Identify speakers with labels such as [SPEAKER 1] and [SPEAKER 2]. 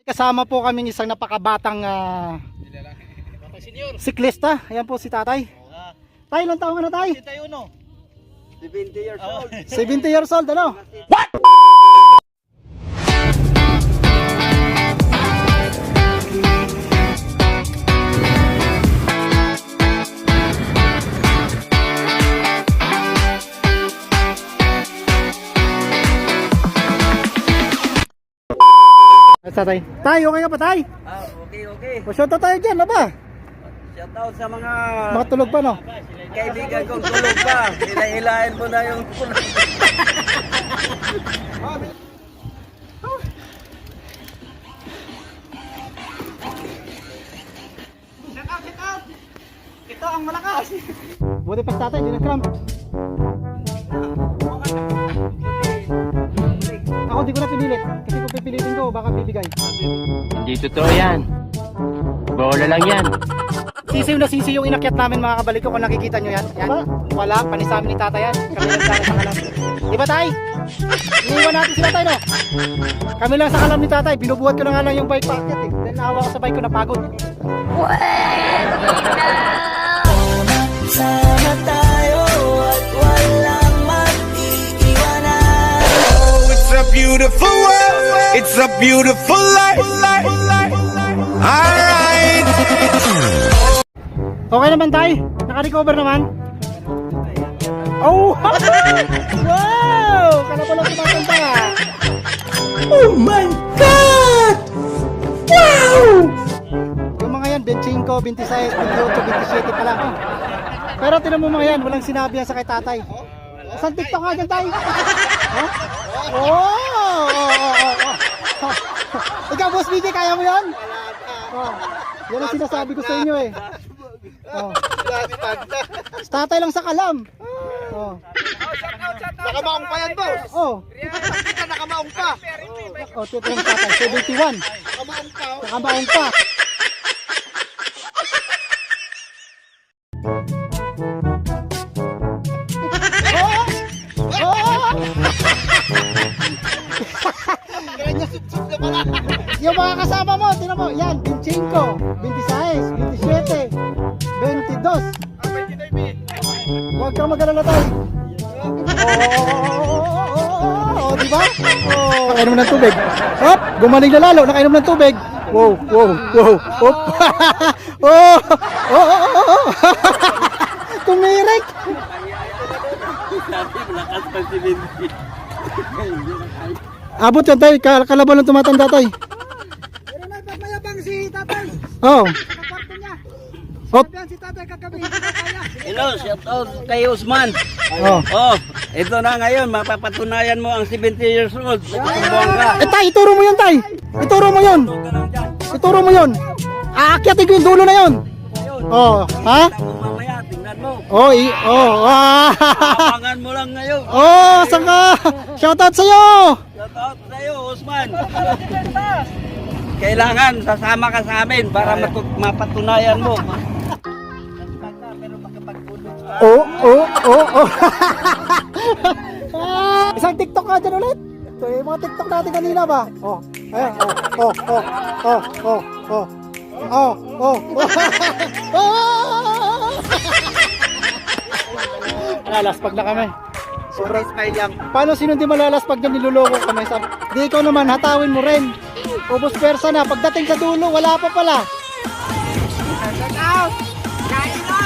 [SPEAKER 1] Kasama po kaming isang napakabatang siklista. Ayan po si tatay. Tay, ilang taon ka na tay?
[SPEAKER 2] 70 years old.
[SPEAKER 1] 70 years old, ano? Tatay. Tay, okay ka pa tay?
[SPEAKER 2] Okay.
[SPEAKER 1] O shoutout tayo dyan, ano ba?
[SPEAKER 2] Shoutout sa mga
[SPEAKER 1] Mga tulog pa, no?
[SPEAKER 2] kaibigan kong tulog pa. Hilahin mo na yung tulog.
[SPEAKER 1] Ito ang malakas. Buti pa tatay, hindi na-cramp. Ako di ko na pinilit. Kasi kung pipilitin ko, baka bibigay.
[SPEAKER 3] Hindi totoo yan. Bola lang yan.
[SPEAKER 1] Sisiw na sisiw yung inakyat namin mga kabalik ko. Kung nakikita nyo yan. Yan. Wala, panisamin ni tata yan. Kami lang sa kalam. Diba tay? Iniwan natin sila tayo, no? Kami lang sa kalam ni tatay. Binubuhat ko na nga lang yung bike packet eh. Then naawa ko sa bike ko, napagod.
[SPEAKER 4] Sama tayo at walang mag-iiwanan.
[SPEAKER 5] Oh, it's a beautiful world. It's a beautiful life. Alright.
[SPEAKER 1] Okay naman tay? Naka-recover naman? Oh! Wow! Kala ko lang tumatanda ka.
[SPEAKER 4] Oh my God! Wow!
[SPEAKER 1] Yung mga yan, 25, 26, 28, 27 pa lang. Pero tinan mo mga yan, walang sinabi yan sa kay tatay. Saan TikTok nga dyan tay? Huh? Oh! Ikaw, Boss BJ, kaya mo yan? Oh. Yan ang sinasabi ko sa inyo eh. Oh. Tatay lang sa kalam. Oh.
[SPEAKER 2] Nakamaong pa yan, boss.
[SPEAKER 1] Oh.
[SPEAKER 2] Kita nakamaong pa.
[SPEAKER 1] Oh, tito yung tatay, 71.
[SPEAKER 2] Nakamaong pa.
[SPEAKER 1] Nakamaong pa. Yung mga kasama mo, tinan mo, yan, 25, 26, 27, 22. Huwag kang mag-alala tayo. Diba? Nakainom ng tubig. Hop, gumaling na lalo, nakainom ng tubig. Wow. Hop. Tumirik.
[SPEAKER 2] Lakas pa si Vinci.
[SPEAKER 1] Abot yan tayo, kalaban ng tumatanda tayo.
[SPEAKER 2] Pero nagpapayabang si tatay.
[SPEAKER 1] Oh.
[SPEAKER 2] Sa kwarto niya.
[SPEAKER 1] Hop.
[SPEAKER 2] Yan si tatay kagabi. Hello, shoutout kay Usman.
[SPEAKER 1] Oh.
[SPEAKER 2] Oh, ito na ngayon, mapapatunayan mo ang 70 years old. Magkukumbuhan ka.
[SPEAKER 1] Tay, ituro mo yun tay. Ituro mo yun. Ituro mo yun. Aakyatin ko yung dulo na yun. Oh, ha?
[SPEAKER 2] Mamaya, tingnan mo.
[SPEAKER 1] Oh,
[SPEAKER 2] Abangan mo lang ngayon.
[SPEAKER 1] Oh, saan ka? Shoutout sa'yo.
[SPEAKER 2] Shoutout sa'yo, Usman. Kailangan sasama ka sa amin para mapatunayan mo.
[SPEAKER 1] Oh. Isang TikTok ka dyan ulit. Ito yung mga TikTok natin kanina ba? Oh, ayan. Lalaspag na kami.
[SPEAKER 2] Sobrang smile yan.
[SPEAKER 1] Paano sino hindi malalaspag dyan, niluloko kami? Di ikaw naman, hatawin mo rin. Ubus persa na. Pagdating sa dulo, wala pa pala. Kain na!